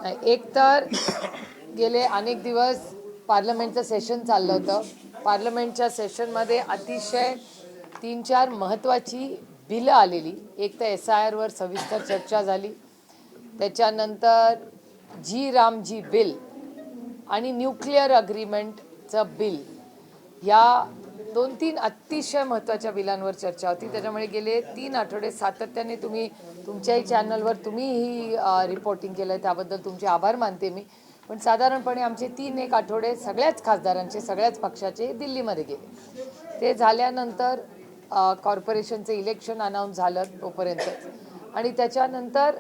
एक तर गेले अनेक दिवस पार्लमेंटचं सेशन चाललं होतं. पार्लमेंटच्या सेशनमध्ये अतिशय 3-4 महत्त्वाची बिलं आलेली. एक तर SIR वर सविस्तर चर्चा झाली, त्याच्यानंतर रामजी बिल आणि न्यूक्लिअर अग्रीमेंटचं बिल, या 2-3 अतिशय महत्त्वाच्या बिलांवर चर्चा होती. त्याच्यामुळे गेले 3 आठवडे सातत्याने तुम्ही तुमच्याही चॅनलवर तुम्ही ही रिपोर्टिंग केलं, त्याबद्दल तुमचे आभार मानते मी. पण साधारणपणे आमचे 3-1 आठवडे सगळ्याच खासदारांचे, सगळ्याच पक्षाचे दिल्लीमध्ये गेले. ते झाल्यानंतर कॉर्पोरेशनचं इलेक्शन अनाऊन्स झालं तोपर्यंत, आणि त्याच्यानंतर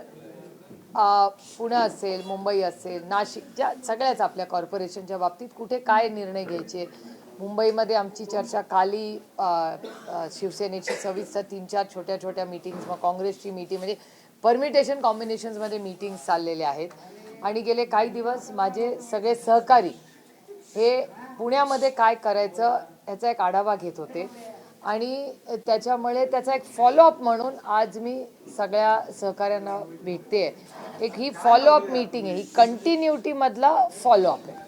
पुणे असेल, मुंबई असेल, नाशिक, ज्या सगळ्याच आपल्या कॉर्पोरेशनच्या बाबतीत कुठे काय निर्णय घ्यायचे. मुंबईमध्ये आमची चर्चा काली शिवसेनेची सविस्तर 3-4 छोट्या छोट्या मीटिंग्स, मग काँग्रेसची मीटिंग, म्हणजे परमिटेशन कॉम्बिनेशन्समध्ये मीटिंग्स चाललेले आहेत. आणि गेले काही दिवस माझे सगळे सहकारी हे पुण्यामध्ये काय करायचं ह्याचा एक आढावा घेत होते, आणि त्याच्यामुळे त्याचा एक फॉलोअप म्हणून आज मी सगळ्या सहकाऱ्यांना भेटते. एक ही फॉलोअप मीटिंग आहे, ही कंटिन्युटीमधला फॉलोअप आहे.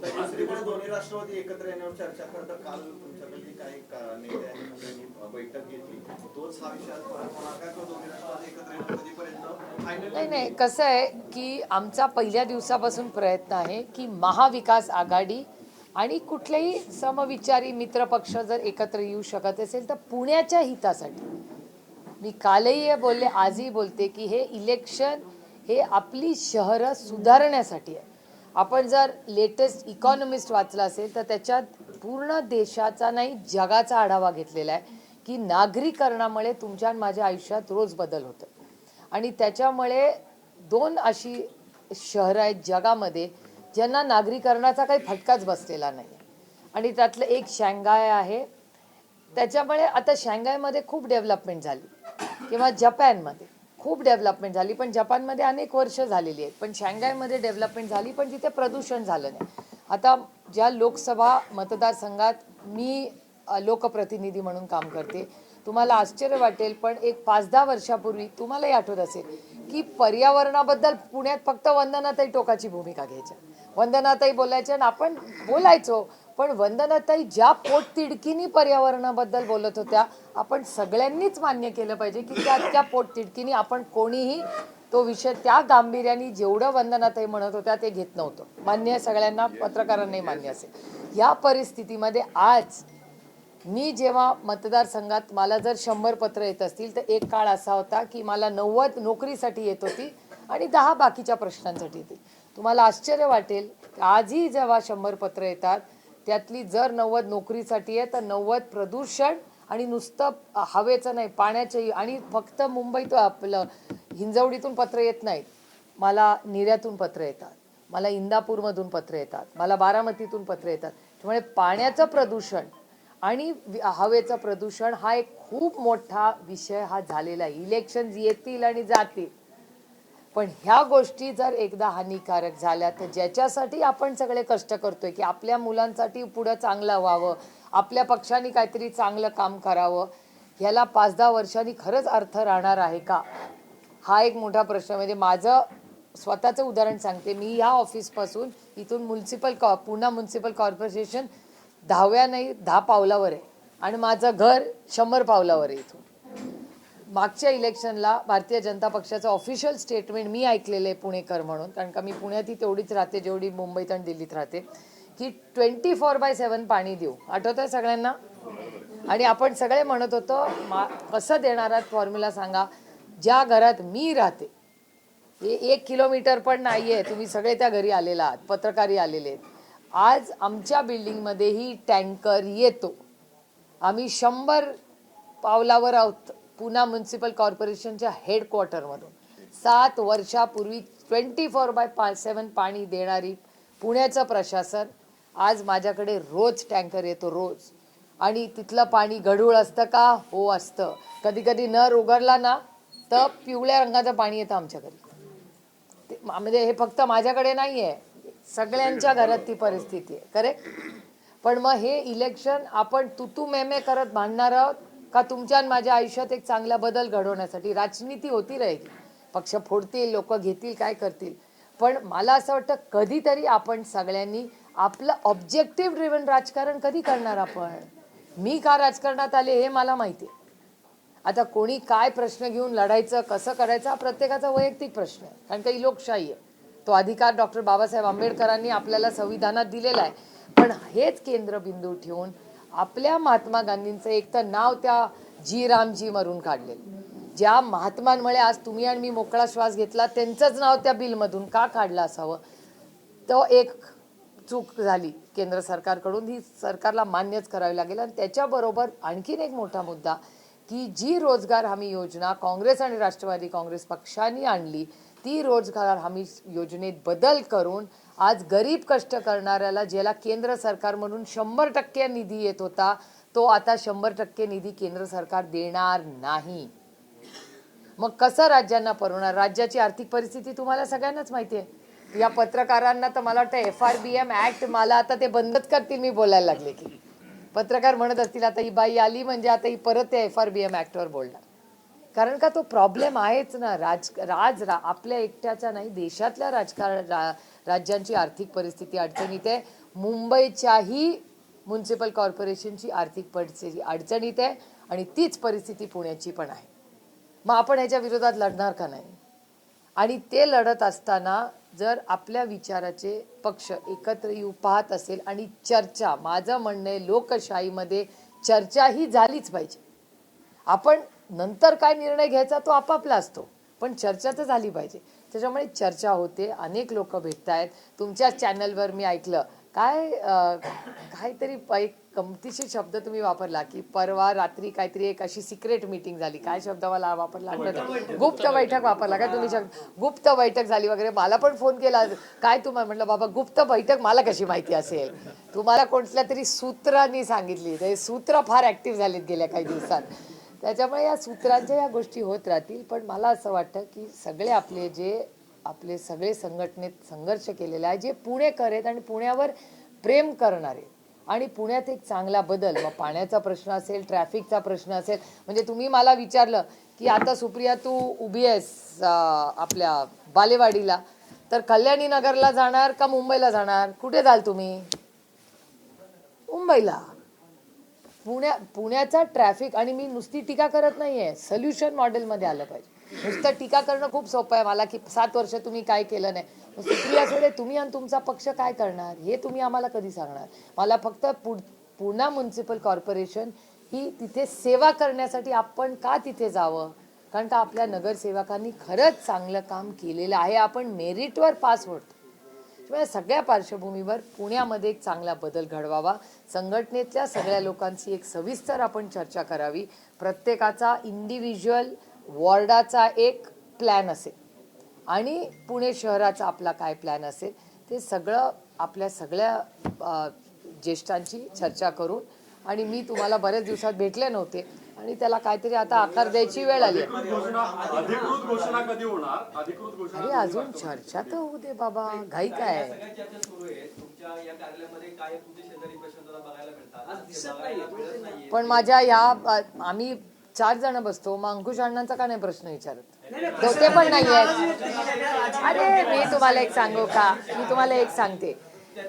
दोन्ही राष्ट्रवादी एकत्र येण्यावर चर्चा करतात. काल तुमच्याकडे काही नेत्यांनी बैठक घेतली, तोच हा विषय दोन्ही राष्ट्रवादी एकत्र येणं कधीपर्यंत? नाही, कसं आहे की आमचा पहिल्या दिवसापासून प्रयत्न आहे की महाविकास आघाडी आणि कुठलेही समविचारी मित्रपक्ष जर एकत्र येऊ शकत असेल तर पुण्याच्या हितासाठी. मी कालही बोलले, आजही बोलते की हे इलेक्शन हे आपली शहरं सुधारण्यासाठी आहे. आपण जर लेटेस्ट इकॉनॉमिस्ट वाचला असेल तर त्याच्यात पूर्ण देशाचा नाही जगाचा आढावा घेतलेला आहे की नागरीकरणामुळे तुमच्या आणि माझ्या आयुष्यात रोज बदल होतो. आणि त्याच्यामुळे 2 अशी शहरं आहेत जगामध्ये ज्यांना नागरीकरणाचा काही फटकाच बसलेला नाही, आणि त्यातलं एक शांघाय आहे. त्याच्यामुळे आता शांघायमध्ये खूप डेव्हलपमेंट झाली किंवा जपानमध्ये खूप डेव्हलपमेंट झाली, पण जपानमध्ये अनेक वर्ष झालेली आहेत. पण शांघायमध्ये डेव्हलपमेंट झाली पण तिथे प्रदूषण झालं नाही. आता ज्या लोकसभा मतदारसंघात मी लोकप्रतिनिधी म्हणून काम करते, तुम्हाला आश्चर्य वाटेल पण एक 5-10 वर्षापूर्वी तुम्हालाही आठवत असेल की पर्यावरणाबद्दल पुण्यात फक्त वंदनाताई टोकाची भूमिका घ्यायच्या. वंदनाताई बोलायच्या आणि आपण बोलायचो, पण वंदनाताई ज्या पोटतिडकीनी पर्यावरणाबद्दल बोलत होत्या, आपण सगळ्यांनीच मान्य केलं पाहिजे की त्या पोटतिडकीनी आपण कोणीही तो विषय त्या गांभीर्याने जेवढं वंदनाताई म्हणत होत्या ते घेत नव्हतं. मान्य सगळ्यांना, पत्रकारांनाही मान्य असेल. या परिस्थितीमध्ये आज मी जेव्हा मतदारसंघात मला जर 100 पत्र येत असतील तर एक काळ असा होता की मला 90 नोकरीसाठी येत होती आणि 10 बाकीच्या प्रश्नांसाठी येतील. तुम्हाला आश्चर्य वाटेल आजही जेव्हा 100 पत्र येतात त्यातली जर 90 नोकरीसाठी आहे तर 90 प्रदूषण आणि नुसतं हवेचं नाही, पाण्याचंही. आणि फक्त मुंबईत आपलं हिंजवडीतून पत्र येत नाहीत, मला निऱ्यातून पत्र येतात, मला इंदापूरमधून पत्र येतात, मला बारामतीतून पत्र येतात. त्यामुळे पाण्याचं प्रदूषण आणि हवेचं प्रदूषण हा एक खूप मोठा विषय हा झालेला आहे. इलेक्शन येतील आणि जातील, पण ह्या गोष्टी जर एकदा हानिकारक झाल्या तर ज्याच्यासाठी आपण सगळे कष्ट करतोय की आपल्या मुलांसाठी पुढं चांगलं व्हावं, आपल्या पक्षाने काहीतरी चांगलं काम करावं, ह्याला 5-10 वर्षांनी खरंच अर्थ राहणार आहे का, हा एक मोठा प्रश्न. म्हणजे माझं स्वतःचं उदाहरण सांगते. मी ह्या ऑफिसपासून इथून पुणे म्युन्सिपल कॉर्पोरेशन 10 पावलावर आहे आणि माझं घर 100 पावलावर आहे इथून. मागच्या इलेक्शनला भारतीय जनता पक्षाचं ऑफिशियल स्टेटमेंट मी ऐकलेलं आहे पुणेकर म्हणून, कारण का मी पुण्यातही तेवढीच राहते जेवढी मुंबईत आणि दिल्लीत राहते, की 24/7 पाणी देऊ. आठवतंय सगळ्यांना? आणि आपण सगळे म्हणत होतो कसं देणार आहात फॉर्म्युला सांगा. ज्या घरात मी राहते हे 1 किलोमीटर पण नाही आहे, तुम्ही सगळे त्या घरी आलेला आहात, पत्रकारही आलेले आहेत. आज आमच्या बिल्डिंगमध्येही टँकर येतो. आम्ही 100 पावलावर आहोत पुणे म्युन्सिपल कॉर्पोरेशनच्या हेडक्वार्टरमधून. 7 वर्षापूर्वी 24/7 पाणी देणारी पुण्याचं प्रशासन, आज माझ्याकडे रोज टँकर येतो, रोज. आणि तिथलं पाणी गढूळ असतं का? हो असतं. कधी कधी नळ उघडला ना तर पिवळ्या रंगाचं पाणी येतं आमच्या घरी. म्हणजे हे फक्त माझ्याकडे नाही आहे, सगळ्यांच्या घरात ती परिस्थिती आहे. करेक्ट? पण मग हे इलेक्शन आपण तुतू मेमे करत भांडणार आहोत का तुमच्या आणि माझ्या आयुष्यात एक चांगला बदल घडवण्यासाठी? राजनीती होती राहील, पक्ष फोडतील, लोक घेतील, काय करतील. पण मला असं वाटतं कधीतरी आपण सगळ्यांनी आपलं ऑब्जेक्टिव्ह ड्रिव्हन राजकारण कधी करणार आपण. मी का राजकारणात आले हे मला माहिती आहे. आता कोणी काय प्रश्न घेऊन लढायचं, कसं करायचं हा प्रत्येकाचा वैयक्तिक प्रश्न आहे, कारण का ही लोकशाही आहे. तो अधिकार डॉक्टर बाबासाहेब आंबेडकरांनी आपल्याला संविधानात दिलेला आहे. पण हेच केंद्रबिंदू ठेवून आपल्या महात्मा गांधींचं एक तर नाव त्या जी रामजी मरून काढलेलं, ज्या महात्मांमुळे आज तुम्ही आणि मी मोकळा श्वास घेतला, त्यांचंच नाव त्या बिलमधून का काढलं असावं. तो एक चूक झाली केंद्र सरकारकडून, ही सरकारला मान्यच करावी लागेल. आणि त्याच्याबरोबर आणखीन एक मोठा मुद्दा की जी रोजगार हमी योजना काँग्रेस आणि राष्ट्रवादी काँग्रेस पक्षांनी आणली, ती रोजगार हमी योजनेत बदल करून आज गरीब कष्ट करणाऱ्याला, ज्याला केंद्र सरकार म्हणून 100% निधी येत होता, तो आता 100% निधी केंद्र सरकार देणार नाही. मग कसं राज्यांना परवणार. राज्याची आर्थिक परिस्थिती तुम्हाला सगळ्यांनाच माहिती आहे. या पत्रकारांना तर मला वाटतं FRBM ऍक्ट, मला आता ते बंदच करतील मी बोलायला लागले की. पत्रकार म्हणत असतील आता ही बाई आली म्हणजे आता ही परत त्या FRBM ऍक्टवर बोलणार. कारण का तो प्रॉब्लेम आहेच ना. आपल्या एकट्याचा नाही, देशातल्या राज्यांची आर्थिक परिस्थिती अडचणीत आहे. मुंबईच्याही म्युन्सिपल कॉर्पोरेशनची आर्थिक परिस्थिती अडचणीत आहे आणि तीच परिस्थिती पुण्याची पण आहे. मग आपण ह्याच्या विरोधात लढणार का नाही. आणि ते लढत असताना जर आपल्या विचाराचे पक्ष एकत्र येऊ पाहत असेल आणि चर्चा, माझं म्हणणं आहे लोकशाहीमध्ये चर्चा ही झालीच पाहिजे. आपण नंतर काय निर्णय घ्यायचा तो आपापला असतो, पण चर्चा तर झाली पाहिजे. त्याच्यामुळे चर्चा होते, अनेक लोक भेटत आहेत. तुमच्याच चॅनलवर मी ऐकलं काहीतरी एक गमतीशीर शब्द तुम्ही वापरला की परवा रात्री काहीतरी एक अशी सिक्रेट मीटिंग झाली. काय शब्द मला वापरला, गुप्त बैठक वापरला काय तुम्ही शब्द, गुप्त बैठक झाली वगैरे. मला पण फोन केला, काय तुम्हाला म्हटलं बाबा गुप्त बैठक मला कशी माहिती असेल, तुम्हाला कोणत्या तरी सूत्रांनी सांगितली. ते सूत्र फार ऍक्टिव्ह झालीत गेल्या काही दिवसात. त्याच्यामुळे या सूत्रांच्या या गोष्टी होत राहतील. पण मला असं वाटतं की सगळे आपले सगळे संघटनेत संघर्ष केलेला आहे, जे पुणेकर आहेत आणि पुण्यावर प्रेम करणारे, आणि पुण्यात एक चांगला बदल. मग पाण्याचा प्रश्न असेल, ट्रॅफिकचा प्रश्न असेल. म्हणजे तुम्ही मला विचारलं की आता सुप्रिया तू उभी आहेस आपल्या बालेवाडीला, तर कल्याणी नगरला जाणार का मुंबईला जाणार, कुठे जाल तुम्ही. मुंबईला. पुण्याचा ट्रॅफिक, आणि मी नुसती टीका करत नाहीये, सोल्युशन मॉडेलमध्ये आलं पाहिजे. नुसतं टीका करणं खूप सोपं आहे मला की 7 वर्ष तुम्ही काय केलं नाही. सुप्रिया सुळे, तुम्ही आणि तुमचा पक्ष काय करणार हे तुम्ही आम्हाला कधी सांगणार. मला फक्त पुणा म्युन्सिपल कॉर्पोरेशन ही तिथे सेवा करण्यासाठी आपण का तिथे जावं, कारण का आपल्या नगरसेवकांनी खरंच चांगलं काम केलेलं आहे. आपण मेरिटवर पास होतो. सगळ्या पार्श्वभूमीवर पुण्यामध्ये एक चांगला बदल घडवावा. संघटनेतल्या सगळ्या लोकांची एक सविस्तर आपण चर्चा करावी. प्रत्येकाचा इंडिव्हिज्युअल वॉर्डाचा एक प्लॅन असेल आणि पुणे शहराचा आपला काय प्लॅन असेल, ते सगळं आपल्या सगळ्या ज्येष्ठांची चर्चा करून. आणि मी तुम्हाला बऱ्याच दिवसात भेटले नव्हते आणि त्याला काहीतरी आता आकार द्यायची वेळ आली. अधिकृत घोषणा कधी होणार. अरे अजून चर्चा तर होऊ दे बाबा, घाई काय. पण माझ्या या आम्ही 4 जण बसतो, मग अंकुश अण्णांचा का नाही प्रश्न विचारत, ते पण नाहीये. अरे मी तुम्हाला एक सांगू का, मी तुम्हाला एक सांगते,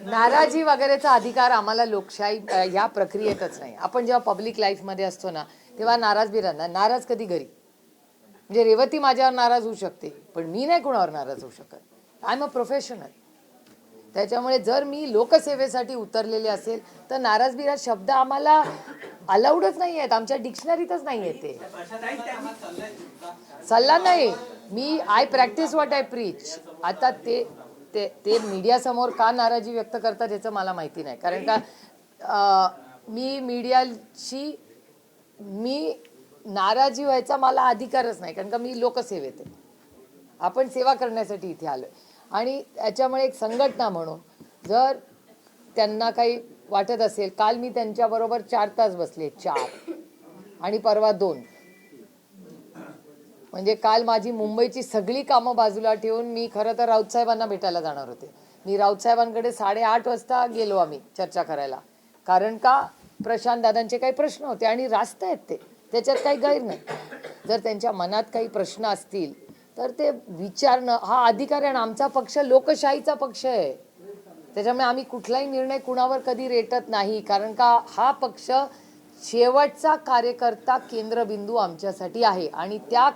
नाराजी वगैरेचा अधिकार आम्हाला लोकशाही या प्रक्रियेतच नाही. आपण जेव्हा पब्लिक लाईफमध्ये असतो ना, तेव्हा नाराज बी राहणार. नाराज कधी घरी, म्हणजे रेवती माझ्यावर नाराज होऊ शकते, पण मी नाही कुणावर नाराज होऊ शकत. I am a professional. त्याच्यामुळे जर मी लोकसेवेसाठी उतरलेले असेल तर नाराज बिराज शब्द आम्हाला अलाउडच नाही आहेत, आमच्या डिक्शनरीतच नाही आहे. ते सल्ला नाही, मी I practice what I preach. आता ते मीडिया समोर का नाराजी व्यक्त करतात याचं मला माहिती नाही, कारण का मी मीडियाशी नाराजी व्हायचा मला अधिकारच नाही, कारण का मी लोकसेवेत आहे. आपण सेवा करण्यासाठी इथे आलोय. आणि त्याच्यामुळे एक संघटना म्हणून जर त्यांना काही वाटत असेल, काल मी त्यांच्याबरोबर 4 तास बसले, 4 आणि परवा 2. म्हणजे काल माझी मुंबईची सगळी कामं बाजूला ठेवून मी खरं तर राऊत साहेबांना भेटायला जाणार होते. मी राऊत साहेबांकडे 8:30 वाजता गेलो आम्ही चर्चा करायला, कारण का प्रशांत दादांचे काही प्रश्न होते आणि रास्त आहेत ते, त्याच्यात काही गैर नाही. जर त्यांच्या मनात काही प्रश्न असतील तर ते विचारणं हा अधिकार आहे आणि आमचा पक्ष लोकशाहीचा पक्ष आहे. त्याच्यामुळे आम्ही कुठलाही निर्णय कुणावर कधी रेटत नाही, कारण का हा पक्ष शेवटचा कार्यकर्ता केंद्रबिंदू आमच्यासाठी आहे आणि त्या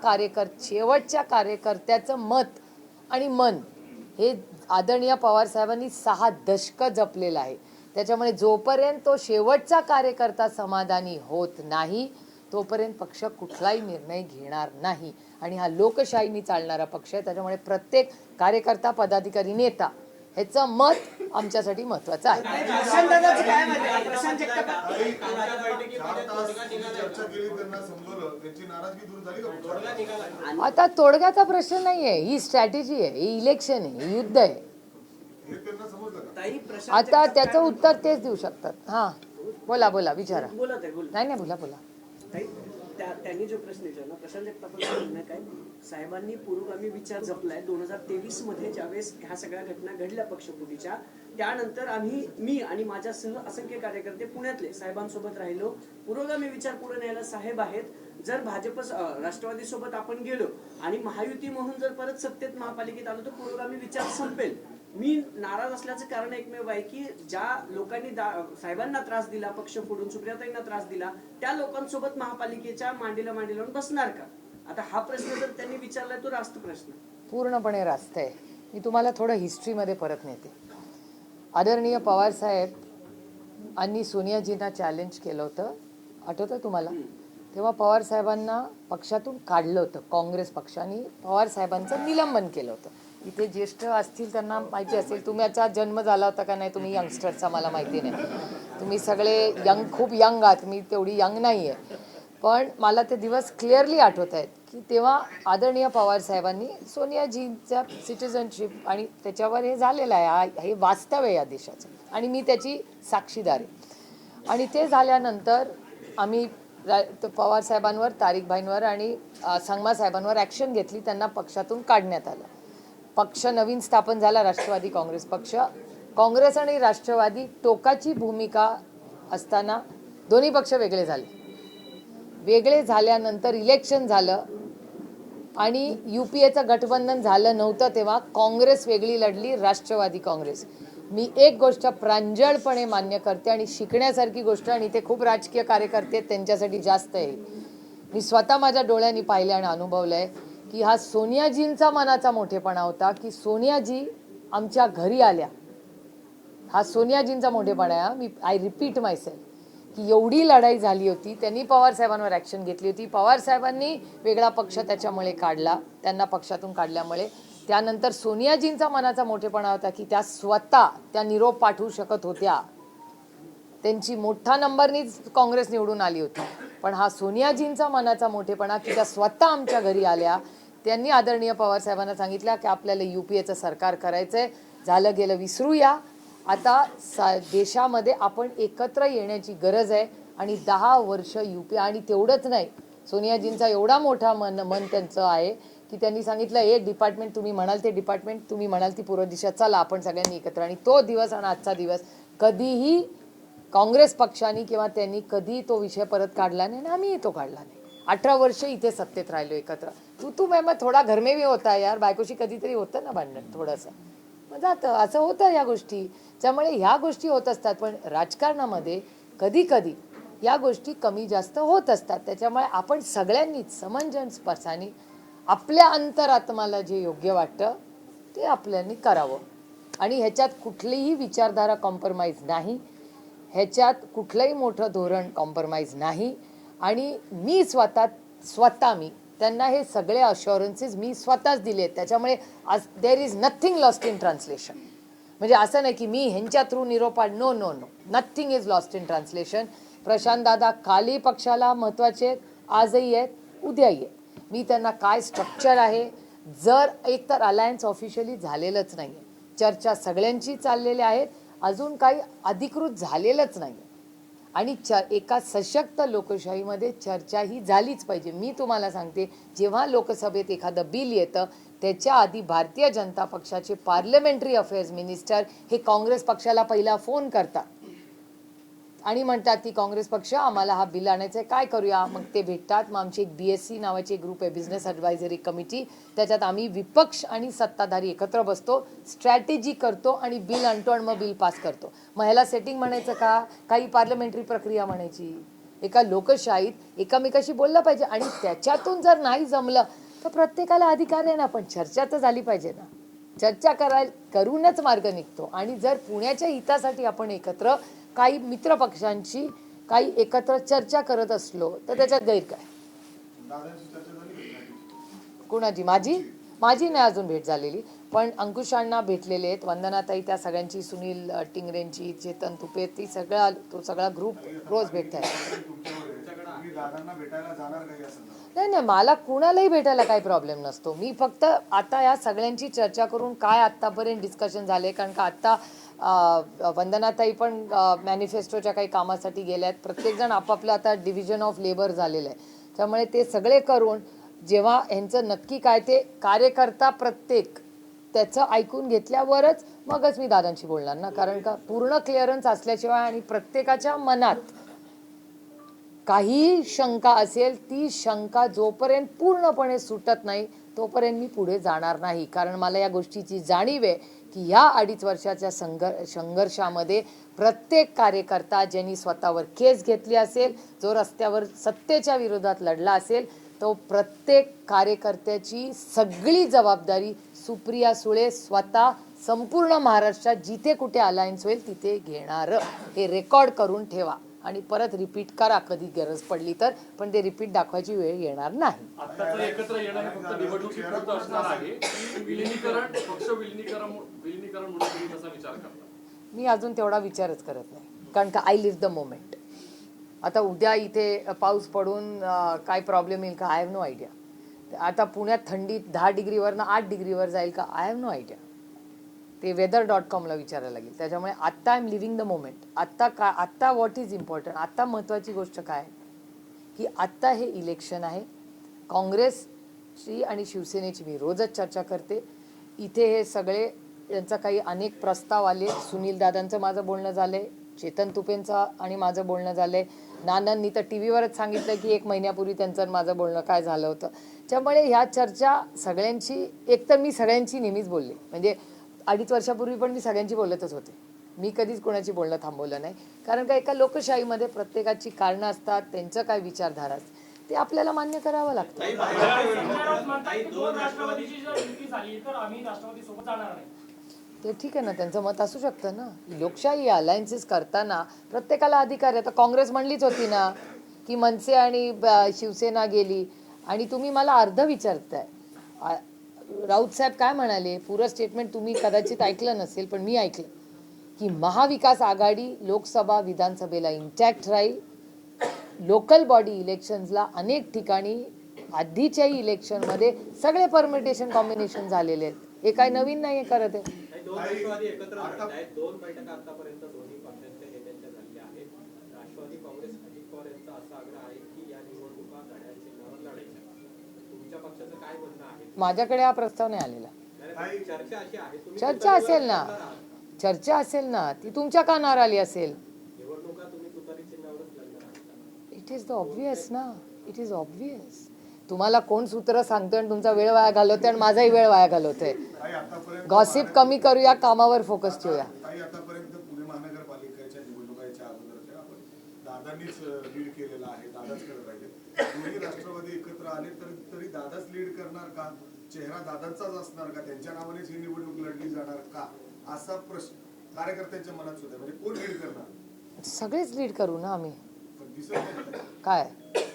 शेवटच्या कार्यकर्त्याचं मत आणि मन हे आदरणीय पवार साहेबांनी 6 दशकं जपलेलं आहे. त्याच्यामुळे जोपर्यंत तो शेवटचा कार्यकर्ता समाधानी होत नाही तोपर्यंत पक्ष कुठलाही निर्णय घेणार नाही आणि हा लोकशाहीने चालणारा पक्ष आहे. त्याच्यामुळे प्रत्येक कार्यकर्ता, पदाधिकारी, नेता ह्याचं मत आमच्यासाठी महत्वाचं आहे. आता तोडग्याचा प्रश्न नाहीये, ही स्ट्रॅटेजी आहे, ही इलेक्शन आहे, ही युद्ध आहे. आता त्याचं उत्तर तेच देऊ शकतात. हा बोला बोला विचारा. नाही नाही बोला बोला. त्यांनी जो प्रश्न विचारला प्रशांत जगतापांचं म्हणणं काय, साहेबांनी पुरोगामी विचार जपलाय. 2023 मध्ये ज्यावेळेस ह्या सगळ्या घटना घडल्या पक्षफुटीच्या, त्यानंतर मी आणि माझ्यासह असंख्य कार्यकर्ते पुण्यातले साहेबांसोबत राहिलो. पुरोगामी विचार पुढे न्यायला साहेब आहेत. जर भाजप राष्ट्रवादी सोबत आपण गेलो आणि महायुती म्हणून जर परत सत्तेत महापालिकेत आलो तर पुरोगामी विचार संपेल. मी नाराज असल्याचं कारण एकमेव आहे की ज्या लोकांनी साहेबांना त्रास दिला, पक्ष फोडून सुप्रियाताईंना त्रास दिला, त्या लोकांसोबत महापालिकेच्या मांडीला मांडी लावून बसणार का? आता हा प्रश्न जर त्यांनी विचारलाय तो रास्त प्रश्न पूर्णपणे रास्त आहे. मी तुम्हाला थोडं हिस्ट्रीमध्ये परत नेते. आदरणीय पवार साहेब यांनी सोनियाजींना चॅलेंज केलं होतं, आठवतं तुम्हाला? तेव्हा पवार साहेबांना पक्षातून काढलं होतं. काँग्रेस पक्षाने पवार साहेबांचं निलंबन केलं होतं. इथे ज्येष्ठ असतील त्यांना माहिती असेल. तुमचा जन्म झाला होता का नाही, तुम्ही यंगस्टरचा मला माहिती नाही. तुम्ही सगळे खूप यंग आहात, मी तेवढी यंग नाही आहे. पण मला ते दिवस क्लिअरली आठवत आहेत की तेव्हा आदरणीय पवार साहेबांनी सोनियाजींचा सिटिझनशिप आणि त्याच्यावर हे झालेलं आहे, हे वास्तव आहे या देशाचं आणि मी त्याची साक्षीदार आहे. आणि ते झाल्यानंतर आम्ही पवार साहेबांवर, तारिकभाईंवर आणि संगमा साहेबांवर ॲक्शन घेतली. त्यांना पक्षातून काढण्यात आलं. पक्ष नवीन स्थापन झाला, राष्ट्रवादी काँग्रेस पक्ष. काँग्रेस आणि राष्ट्रवादी टोकाची भूमिका असताना दोन्ही पक्ष वेगळे झाले. वेगळे झाल्यानंतर इलेक्शन झालं आणि UPAचं गठबंधन झालं नव्हतं तेव्हा काँग्रेस वेगळी लढली, राष्ट्रवादी काँग्रेस. मी एक गोष्ट प्रांजळपणे मान्य करते आणि शिकण्यासारखी गोष्ट, आणि ते खूप राजकीय कार्यकर्ते त्यांच्यासाठी जास्त आहे. मी स्वतः माझ्या डोळ्यांनी पाहिलं आणि अनुभवलं आहे की हा सोनियाजींचा मनाचा मोठेपणा होता की सोनियाजी आमच्या घरी आल्या. हा सोनियाजींचा मोठेपणा आहे. आय रिपीट मायसेल्फ की एवढी लढाई झाली होती, त्यांनी पवार साहेबांवर ॲक्शन घेतली होती. पवार साहेबांनी वेगळा पक्ष त्याच्यामुळे काढला, त्यांना पक्षातून काढल्यामुळे. त्यानंतर सोनियाजींचा मनाचा मोठेपणा होता की त्या स्वतः त्या निरोप पाठवू शकत होत्या. त्यांची मोठ्या नंबरनीच काँग्रेस निवडून आली होती. पण हा सोनियाजींचा मनाचा मोठेपणा की त्या स्वतः आमच्या घरी आल्या. त्यांनी आदरणीय पवार साहेबांना सांगितलं की आपल्याला UPAचं सरकार करायचंय, झालं गेलं विसरूया, आता देशामध्ये आपण एकत्र येण्याची गरज आहे. आणि 10 वर्ष UPA, आणि तेवढंच नाही, सोनियाजींचा एवढा मोठा मन त्यांचं आहे की त्यांनी सांगितलं हे डिपार्टमेंट तुम्ही म्हणाल ते डिपार्टमेंट, तुम्ही म्हणाल ती पूर्व दिशा, चला आपण सगळ्यांनी एकत्र. आणि तो दिवस आणि आजचा दिवस कधीही काँग्रेस पक्षाने किंवा त्यांनी कधी तो विषय परत काढला नाही आणि आम्हीही तो काढला नाही. 18 वर्ष इथे सत्तेत राहिलो एकत्र. तू मग थोडा घरमेवी होता यार, बायकोशी कधीतरी होतं ना भांडण थोडंसं, मग जातं, असं होतं या गोष्टी. त्यामुळे ह्या गोष्टी होत असतात. पण राजकारणामध्ये कधी कधी या गोष्टी कमी जास्त होत असतात. त्याच्यामुळे आपण सगळ्यांनीच समंजसपणाने आपल्या अंतरात्म्याला जे योग्य वाटतं ते आपल्यानी करावं. आणि ह्याच्यात कुठलीही विचारधारा कॉम्प्रोमाइज नाही, ह्याच्यात कुठलंही मोठं धोरण कॉम्प्रोमाइज नाही. आणि मी स्वतः मी त्यांना हे सगळे अश्युरन्सेस मी स्वतःच दिले. त्याच्यामुळे there is nothing lost in translation. म्हणजे असं नाही की मी ह्यांच्या थ्रू निरोप no no no, nothing is lost in translation. Prashant दादा काली पक्षाला महत्त्वाचे आहेत, आजही आहेत, उद्याही आहेत. मी त्यांना काय स्ट्रक्चर आहे, जर एक तर अलायन्स ऑफिशियली झालेलंच नाही आहे, चर्चा सगळ्यांची चाललेल्या आहेत, अजून काही अधिकृत झालेलंच नाही. आणि एका सशक्त लोकशाहीमध्ये चर्चा ही झालीच पाहिजे. मी तुम्हाला सांगते, जेव्हा लोकसभेत एखादं बिल येतं त्याच्या आधी भारतीय जनता पक्षाचे पार्लमेंटरी अफेअर्स मिनिस्टर हे काँग्रेस पक्षाला पहिला फोन करतात आणि म्हणतात की काँग्रेस पक्ष आम्हाला हा बिल आणायचा आहे, काय करूया. मग ते भेटतात. मग आमची एक BSC नावाची एक ग्रुप आहे, बिझनेस ॲडवायझरी कमिटी. त्याच्यात आम्ही विपक्ष आणि सत्ताधारी एकत्र बसतो, स्ट्रॅटेजी करतो आणि बिल आणतो आणि मग बिल पास करतो. मग ह्याला सेटिंग म्हणायचं का, काही पार्लमेंटरी प्रक्रिया म्हणायची. एका लोकशाहीत एकमेकाशी बोललं पाहिजे आणि त्याच्यातून जर नाही जमलं तर प्रत्येकाला अधिकार आहे ना, पण चर्चा तर झाली पाहिजे ना. चर्चा करूनच मार्ग निघतो. आणि जर पुण्याच्या हितासाठी आपण एकत्र काही मित्र पक्षांची काही एकत्र चर्चा करत असलो तर त्याच्यात गैर काय. कोणाची? माझी नाही अजून भेट झालेली, पण अंकुशांना भेटलेले आहेत, वंदनाताई त्या सगळ्यांची, सुनील टिंगरेंची, चेतन तुपे, ती तो सगळा ग्रुप रोज भेटत आहे. नाही, मला कुणालाही भेटायला काही प्रॉब्लेम नसतो. मी फक्त आता या सगळ्यांची चर्चा करून काय आत्तापर्यंत डिस्कशन झाले, कारण का आत्ता वंदनाताई पण मॅनिफेस्टोच्या काही कामासाठी गेल्या आहेत. प्रत्येकजण आपापलं आता डिव्हिजन ऑफ लेबर झालेलं आहे. त्यामुळे ते सगळे करून जेव्हा ह्यांचं नक्की काय ते कार्यकर्ता प्रत्येक त्याचं ऐकून घेतल्यावरच मगच मी दादांशी बोलणार ना. कारण का पूर्ण क्लिअरन्स असल्याशिवाय आणि प्रत्येकाच्या मनात काही शंका असेल, ती शंका जोपर्यंत पूर्णपणे सुटत नाही तोपर्यंत मी पुढे जाणार नाही. कारण मला या गोष्टीची जाणीव आहे की ह्या 2.5 वर्षाच्या संघर्षामध्ये प्रत्येक कार्यकर्ता ज्यांनी स्वतःवर केस घेतली असेल, जो रस्त्यावर सत्तेच्या विरोधात लढला असेल, तो प्रत्येक कार्यकर्त्याची सगळी जबाबदारी सुप्रिया सुळे स्वतः संपूर्ण महाराष्ट्रात जिथे कुठे अलायन्स होईल तिथे घेणार. हे रेकॉर्ड करून ठेवा आणि परत रिपीट करा कधी गरज पडली तर, पण ते रिपीट दाखवायची वेळ येणार नाही. आत्ताचं एकत्र येणं हे फक्त निवडणुकीपुरतं असणार आहे की विलिनीकरण, पक्ष विलिनीकरण म्हणून तुम्ही कसा विचार करता? मी अजून तेवढा विचारच करत नाही, कारण का आय लिव्ह द मोमेंट. आता उद्या इथे पाऊस पडून काय प्रॉब्लेम येईल का, आय हॅव नो आयडिया. आता पुण्यात थंडी 10 डिग्रीवरनं 8 डिग्रीवर जाईल का, आय हॅव नो आयडिया. ते weather.com ला विचारायला लागेल. त्याच्यामुळे आत्ता I am living the moment. आत्ता व्हॉट इज इम्पॉर्टंट, आत्ता महत्त्वाची गोष्ट काय की आत्ता हे इलेक्शन आहे. काँग्रेसची आणि शिवसेनेची मी रोजच चर्चा करते. इथे हे सगळे यांचा काही अनेक प्रस्ताव आले. सुनील दादांचं माझं बोलणं झालंय, चेतन तुपेंचं आणि माझं बोलणं झालंय. नानांनी तर TV वरच सांगितलं की 1 महिन्यापूर्वी त्यांचं माझं बोलणं काय झालं होतं. त्यामुळे ह्या चर्चा सगळ्यांची, एक तर मी सगळ्यांची नेहमीच बोलले, म्हणजे 2.5 वर्षापूर्वी पण मी सगळ्यांची बोलतच होते. मी कधीच कोणाची बोलणं थांबवलं नाही, कारण का एका लोकशाहीमध्ये प्रत्येकाची कारणं असतात, त्यांचं काय विचारधारा असते ते आपल्याला मान्य करावं लागतं. ते ठीक आहे ना, त्यांचं मत असू शकतं ना. लोकशाही अलायन्सेस करताना प्रत्येकाला अधिकार आहे. आता काँग्रेस म्हणलीच होती ना की मनसे आणि शिवसेना गेली, आणि तुम्ही मला अर्ध विचारताय. राऊत साहेब काय म्हणाले, पुरं स्टेटमेंट तुम्ही कदाचित ऐकलं नसेल, पण मी ऐकलं की महाविकास आघाडी लोकसभा विधानसभेला इंटॅक्ट राहील. लोकल बॉडी इलेक्शन्सला अनेक ठिकाणी आधीच्याही इलेक्शनमध्ये सगळे परमिटेशन कॉम्बिनेशन झालेले आहेत. हे काय नवीन नाही करत आहे. दोन राष्ट्रवादी एकत्र लढत आहेत. 2 बैठका आतापर्यंत दोन्ही पक्षांच्या नेत्यांच्या झालेल्या आहेत. राष्ट्रवादी काँग्रेस अजित पवार यांचा असा आग्रह आहे की या निवडणुका घड्याळ चिन्हावर लढायच्या. तुमच्या पक्षाचं काय म्हणणं आहे? माझ्याकडे हा प्रस्ताव नाही आलेला. चर्चा अशी आहे, चर्चा असेल ना, ती तुमच्या कानावर आली असेल. निवडणुका तुम्ही तुतारी चिन्हावरच लढणार आहात. इट इज द ऑब्व्हियस ना, इट इज ऑब्व्हियस. तुम्हाला कोण सूत्र सांगतोय आणि तुमचा वेळ वाया घालवतोय आणि माझाही वेळ वाया घालवतोय. गॉसिप कमी करूया, कामावर फोकस ठेवूया. आतापर्यंत पुणे महानगरपालिकेच्या निवडणुकांच्या अगोदर आपण दादांनीच लीड केलेला आहे, दादाच करत राहिले. दोन्ही राष्ट्रवादी एकत्र आले तरी दादाच लीड करणार का, चेहरा दादांचाच असणार का, त्यांच्या नावानेच ही निवडणूक लढली जाणार का, असा प्रश्न कार्यकर्त्यांच्या मनात सुद्धा. म्हणजे कोण लीड करणार? सगळेच लीड करू ना आम्ही. दिसत नाही काय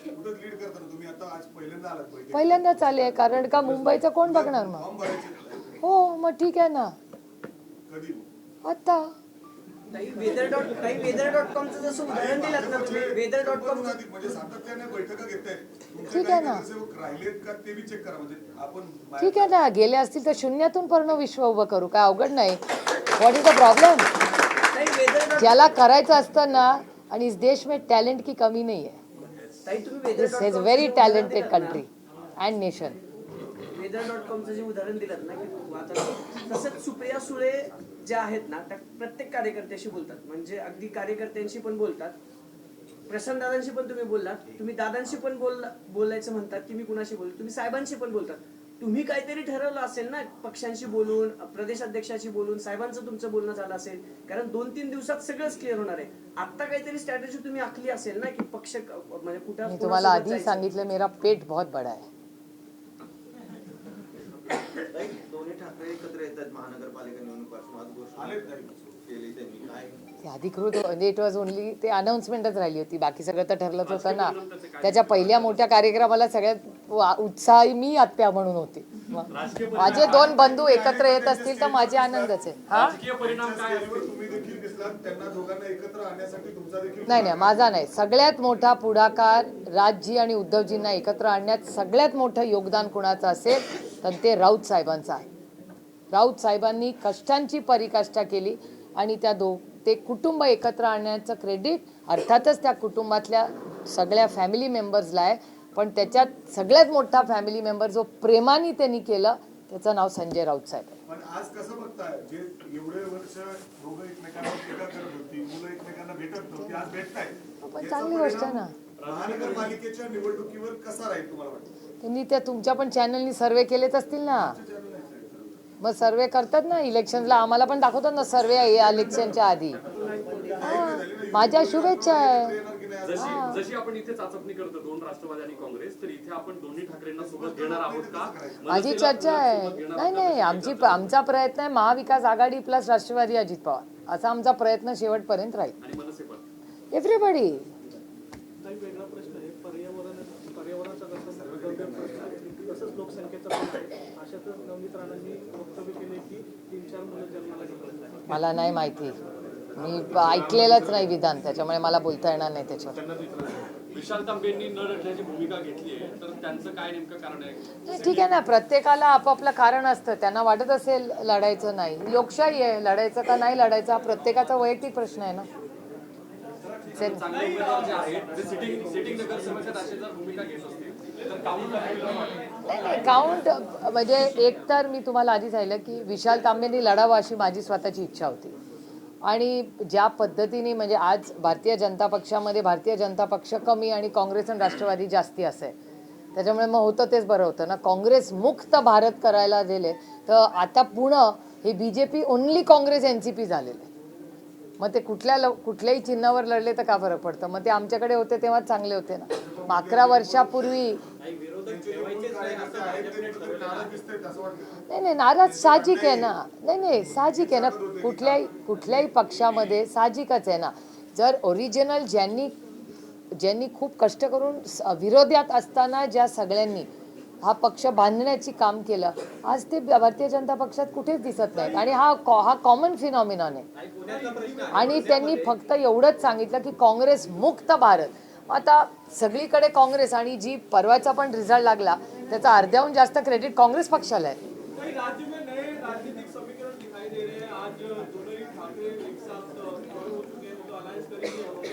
कुठं लीड करताना तुम्ही आता आज पहिल्यांदा आलात बैठकीत. पहिल्यांदाच आले, कारण का मुंबईचं कोण बघणार मग. फॉर्म भरायचे हो मग ठीक आहे ना. कधी आता weather.com जसं उदाहरण दिलं ना तुम्ही, weather.com म्हणजे सातत्याने बैठका घेताय. ठीक आहे ना. राहिलेत का ते बी चेक करा. म्हणजे आपण ठीक आहे ना, गेले असतील तर शून्यातून पूर्ण विश्व उभं करू, काय अवघड नाही. What is the problem. ज्याला करायचं असतं ना, आणि इस देश में टैलेंट की कमी नहीं है. This is very talented country and nation. weather.comचं जे उदाहरण दिलं ना की वातावरण, तसंच सुप्रिया सुळे ज्या आहेत ना त्या प्रत्येक कार्यकर्त्याशी बोलतात, म्हणजे अगदी कार्यकर्त्यांशी पण बोलतात. प्रशांत दादांशी पण तुम्ही बोललात, तुम्ही दादांशी पण बोलायचं म्हणतात की मी कुणाशी बोलतो, तुम्ही साहेबांशी पण बोलतात. तुम्ही काहीतरी ठरवलं असेल ना, पक्षांशी बोलून, प्रदेशाध्यक्षाशी बोलून, साहेबांचं तुमचं बोलणं झालं असेल, कारण 2-3 दिवसात सगळंच क्लिअर होणार आहे. आता काहीतरी स्ट्रॅटेजी तुम्ही आखली असेल ना की पक्ष म्हणजे कुठं मी तुम्हाला कोणासोबत आधी जायचं. सांगितलं मेरा पेट बहुत बड़ा है. ताई, दोन्ही ठाकरे एकत्र येतात महानगरपालिका निवडणुकीपासून आज गोष्ट आलेत ताई. केली त्यांनी काय ते अधिकृत म्हणजे इट वॉज ओनली ते अनाऊन्समेंटच राहिली होती, बाकी सगळं तर ठरलंच होतं ना. त्याच्या पहिल्या मोठ्या कार्यक्रमाला सगळ्यात उत्साही मी आत्या म्हणून होते. माझे 2 बंधू एकत्र येत असतील तर माझे आनंदच आहे. हा राजकीय परिणाम काय असतील? तुम्ही देखील दिसलात, त्यांना दोघांना एकत्र आणण्यासाठी तुमचा देखील नाही, माझा नाही. सगळ्यात मोठा पुढाकार राजजी आणि उद्धवजींना एकत्र आणण्यात सगळ्यात मोठं योगदान कुणाचं असेल तर ते राऊत साहेबांचं आहे. राऊत साहेबांनी कष्टांची पराकाष्ठा केली आणि ते कुटुंब एकत्र आणण्याचं क्रेडिट अर्थातच त्या कुटुंबातल्या सगळ्या फॅमिली मेंबर्सला आहे, पण त्याच्यात सगळ्यात मोठा फॅमिली मेंबर जो प्रेमाने त्यांनी केलं त्याचं नाव संजय राऊत साहेब आहे. पण आज कसं बघताय, जे एवढे वर्ष दोघं एकमेकांना टीका करत होती, मुलं एकमेकांना भेटत नव्हती, आज भेटतायत. पण याचा चांगली गोष्ट आहे परिणाम ना. महानगरपालिकेच्या निवडणुकीवर कसा राहील तुम्हाला वाटतं? त्यांनी त्या तुमच्या पण चॅनलनी सर्वे केलेच असतील ना. मग सर्वे करतात ना इलेक्शनला, आम्हाला पण दाखवतात ना सर्वे या इलेक्शनच्या आधी. माझ्या शुभेच्छा आहे. जशी आपण इथे चाचपणी करतो 2 राष्ट्रवादी आणि काँग्रेस, तर इथे आपण दोन्ही ठाकरेंना सोबत घेणार आहोत का? माझी चर्चा आहे. नाही, आमचा प्रयत्न आहे महाविकास आघाडी प्लस राष्ट्रवादी अजित पवार असा आमचा प्रयत्न शेवटपर्यंत राहील. आणि मनसे पण एव्हरीबडी. काही वेगळा प्रश्न आहे, पर्यावरणाचा तसंच लोकसंख्येचा प्रश्न आहे. अशातच नवनीत राणांनी वक्तव्य केले की 3-4 मुलं जन्माला घेतली. मला नाही माहिती, मी ऐकलेलंच नाही विधान, त्याच्यामुळे मला बोलता येणार नाही त्याच्यावर. विशाल तांबेंनी न लढण्याची भूमिका घेतली आहे, तर त्यांचं काय नेमकं कारण आहे? नाही, ठीक आहे ना, प्रत्येकाला आपापलं कारण असतं. त्यांना वाटत असेल लढायचं नाही, लोकशाही आहे, लढायचं का नाही लढायचं हा प्रत्येकाचा वैयक्तिक प्रश्न आहे ना. चांगले उमेदवार जे आहेत ते सिटिंग नगरसेवकात अशी जर भूमिका घेत असतील तर काउंट नाही, काउंट म्हणजे एक तर मी तुम्हाला आधी सांगितलं की विशाल तांबेंनी लढावं अशी माझी स्वतःची इच्छा होती. आणि ज्या पद्धतीने म्हणजे आज भारतीय जनता पक्षामध्ये भारतीय जनता पक्ष कमी आणि काँग्रेस आणि राष्ट्रवादी जास्ती असे, त्याच्यामुळे मग होतं तेच बरं होतं ना. काँग्रेस मुक्त भारत करायला गेले तर आता पुणे हे बीजेपी ओनली काँग्रेस एनसीपी झालेले. मग ते कुठल्याही चिन्हावर लढले तर का फरक पडतं. मग ते आमच्याकडे होते तेव्हा चांगले होते ना. 11 वर्षापूर्वी नाही, नाराज साहजिक आहे ना. नाही, साहजिक आहे ना. कुठल्याही पक्षामध्ये साहजिकच आहे ना. जर ओरिजिनल ज्यांनी खूप कष्ट करून विरोधात असताना ज्या सगळ्यांनी हा पक्ष बांधण्याची काम केलं, आज ते भारतीय जनता पक्षात कुठेच दिसत नाहीत. आणि हा कॉमन फिनॉमिनॉन आहे. आणि त्यांनी फक्त एवढंच सांगितलं की काँग्रेस मुक्त भारत. आता सगळीकडे काँग्रेस, आणि जी परवाचा पण रिझल्ट लागला त्याचा अर्ध्याहून जास्त क्रेडिट काँग्रेस पक्षाला आहे. राज्य में नए राजनीतिक समीकरण दिखाई दे रहे हैं. आज दोनों ही ठाकरे एक साथ खड़े हो चुके हैं, तो अलायंस करेंगे.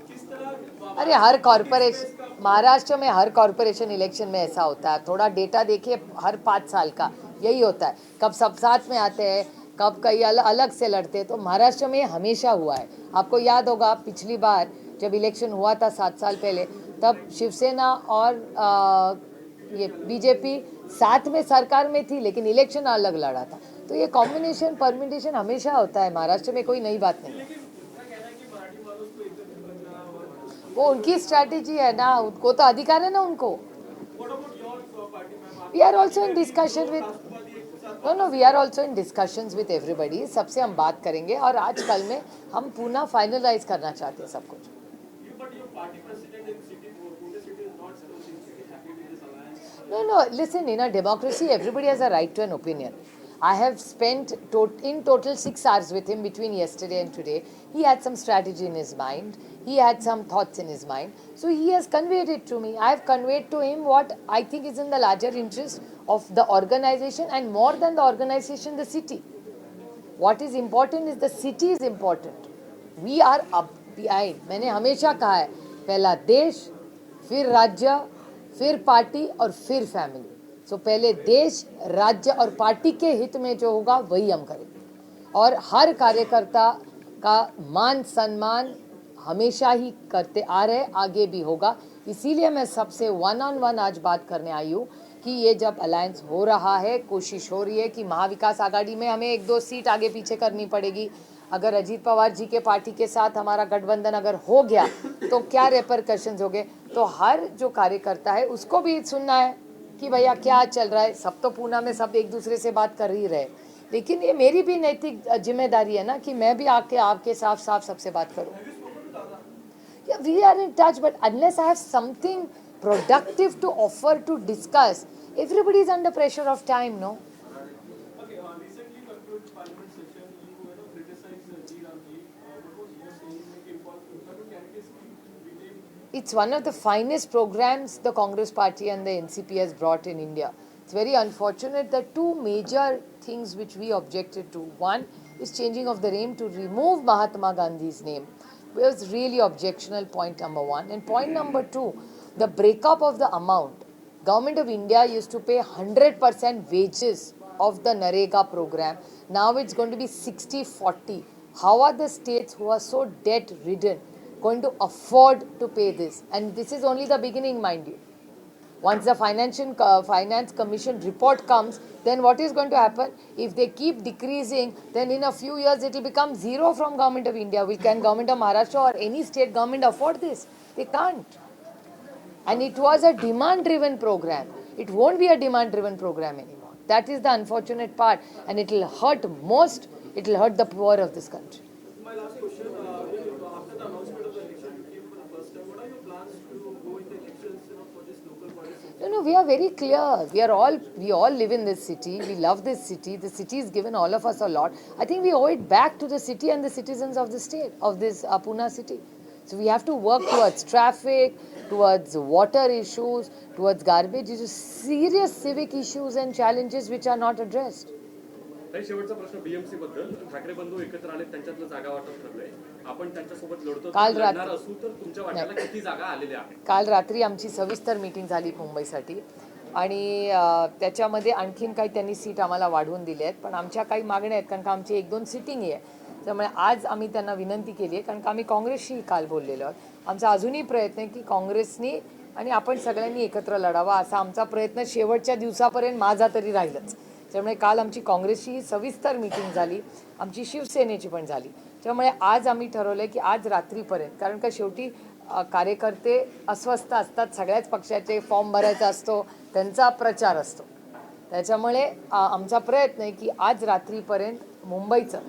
किस तरह अरे हर कॉरपोरेशन महाराष्ट्र में हर कॉरपोरेशन इलेक्शन में ऐसा होता है. थोड़ा डेटा देखिए, हर 5 साल का यही होता है. कब सब साथ में आते हैं, कब कई अलग से लड़ते हैं. तो महाराष्ट्र में हमेशा हुआ है. आपको याद होगा पिछली बार जब इलेक्शन हुआ था 7 साल पहले, तब शिवसेना और ये बीजेपी साथ में सरकार में थी लेकिन इलेक्शन अलग लड़ा था. तो ये कॉम्बिनेशन परम्यूटेशन हमेशा होता है. महाराष्ट्र में कोई नई बात नहीं है. वो उनकी स्ट्रैटेजी है ना, उनको तो अधिकार है ना उनको. We are also in discussion with we are also in discussions with everybody. सबसे हम बात करेंगे और आज कल में हम पुनः फाइनलाइज करना चाहते हैं सब कुछ. No, listen, in a democracy, everybody has a right to an opinion. I have spent in total 6 hours with him between yesterday and today. He had some strategy in his mind. He had some thoughts in his mind. So he has conveyed it to me. I have conveyed to him what I think is in the larger interest of the organization, and more than the organization, the city. What is important is the city is important. We are up behind. मैंने हमेशा कहा है, पहला देश, फिर राज्य, फिर party और फिर फैमिली. सो पहले देश, राज्य और पार्टी के हित में जो होगा वही हम करेंगे और हर कार्यकर्ता का मान सम्मान हमेशा ही करते आ रहे, आगे भी होगा। इसीलिए मैं सबसे वन ऑन वन आज बात करने आई हूँ कि ये जब अलायंस हो रहा है, कोशिश हो रही है कि महाविकास आघाड़ी में हमें 1-2 सीट आगे पीछे करनी पड़ेगी। अगर अजीत पवार जी के पार्टी के साथ हमारा गठबंधन अगर हो गया तो क्या रेपरकशंस हो गए, तो हर जो कार्यकर्ता है उसको भी सुनना है कि भैया क्या चल रहा है। सब तो पूना में सब एक दूसरे से बात कर ही रहे, लेकिन ये मेरी भी नैतिक जिम्मेदारी है ना कि मैं भी आके आपके साफ साफ सबसे बात करूं। Yeah, we are in touch, but unless I have something productive to offer to discuss, everybody is under pressure of time, no? Okay, recently concluded parliament session, you criticized G. Ramji. What was your saying? Important candidates retain. It's one of the finest programs the Congress Party and the NCP has brought in India. It's very unfortunate that two major things which we objected to. One is changing of the name to remove Mahatma Gandhi's name. It was really objectionable, point number one. And point number two, the breakup of the amount. Government of India used to pay 100% wages of the Narega program. Now it's going to be 60-40. How are the states who are so debt ridden going to afford to pay this? And this is only the beginning, mind you. Once the Finance Commission report comes, then what is going to happen? If they keep decreasing, then in a few years it will become zero from Government of India. Can Government of Maharashtra or any state government afford this? They can't. And it was a demand-driven program. It won't be a demand-driven program anymore. That is the unfortunate part. And it will hurt most, it will hurt the poor of this country. My last question, after the announcement of the election, you came for the first time. What are your plans to go in the elections for this local body? No, we are very clear. We all live in this city. We love this city. The city has given all of us a lot. I think we owe it back to the city and the citizens of the state, of this Pune city. So we have to work towards traffic, towards water issues, towards garbage issues, serious civic issues and challenges which are not addressed. ताई, शेवटचा प्रश्न BMC बद्दल. ठाकरे बंधू एकत्र आले, त्यांच्यातलं जागा वाटप ठरलंय. आपण त्यांच्यासोबत लढणार असू तर तुमच्या वाट्याला किती जागा आलेल्या आहेत? काल रात्री आमची सविस्तर मीटिंग झाली मुंबईसाठी आणि त्याच्यामध्ये आणखीन काही त्यांनी सीट आम्हाला वाढवून दिले आहेत, पण आमच्या काही मागण्या आहेत कारण का आमची 1-2 सिटिंग आहे. त्यामुळे आज आम्ही त्यांना विनंती केली आहे कारण का आम्ही काँग्रेसशी काल बोललेलो आहोत. आमचा अजूनही प्रयत्न आहे की काँग्रेसनी आणि आपण सगळ्यांनी एकत्र लढावा असा आमचा प्रयत्न शेवटच्या दिवसापर्यंत माझा तरी राहिलंच. त्यामुळे काल आमची काँग्रेसची सविस्तर मीटिंग झाली, आमची शिवसेनेची पण झाली. त्यामुळे आज आम्ही ठरवलं की आज रात्रीपर्यंत, कारण का शेवटी कार्यकर्ते अस्वस्थ असतात, सगळ्याच पक्षाचे फॉर्म भरायचा असतो, त्यांचा प्रचार असतो. त्याच्यामुळे आमचा प्रयत्न आहे की आज रात्रीपर्यंत मुंबईचं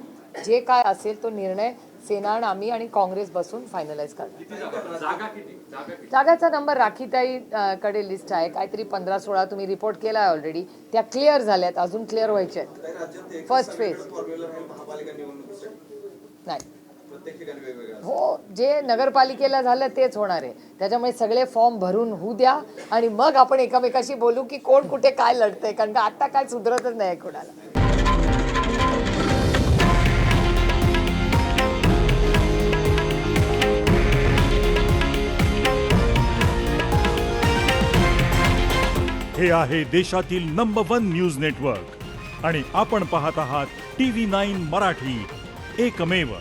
जे काय असेल तो निर्णय सेना आम्ही आणि काँग्रेस बसून फायनलाइज करणार. जागाचा नंबर राखीताई कडे लिस्ट आहे, काहीतरी 15-16 तुम्ही रिपोर्ट केला आहे ऑलरेडी. त्या क्लिअर झाल्यात, अजून क्लिअर व्हायचे आहेत. फर्स्ट फेज नाही हो, जे नगरपालिकेला झालं तेच होणार आहे. त्याच्यामुळे सगळे फॉर्म भरून होऊ द्या आणि मग आपण एकमेकाशी बोलू की कोण कुठे काय लढतंय, कारण का आता काय सुधरतच नाही कोणाला. हे आहे देशातील नंबर 1 न्यूज नेटवर्क आणि आपण पाहत आहात TV9 मराठी, एकमेव.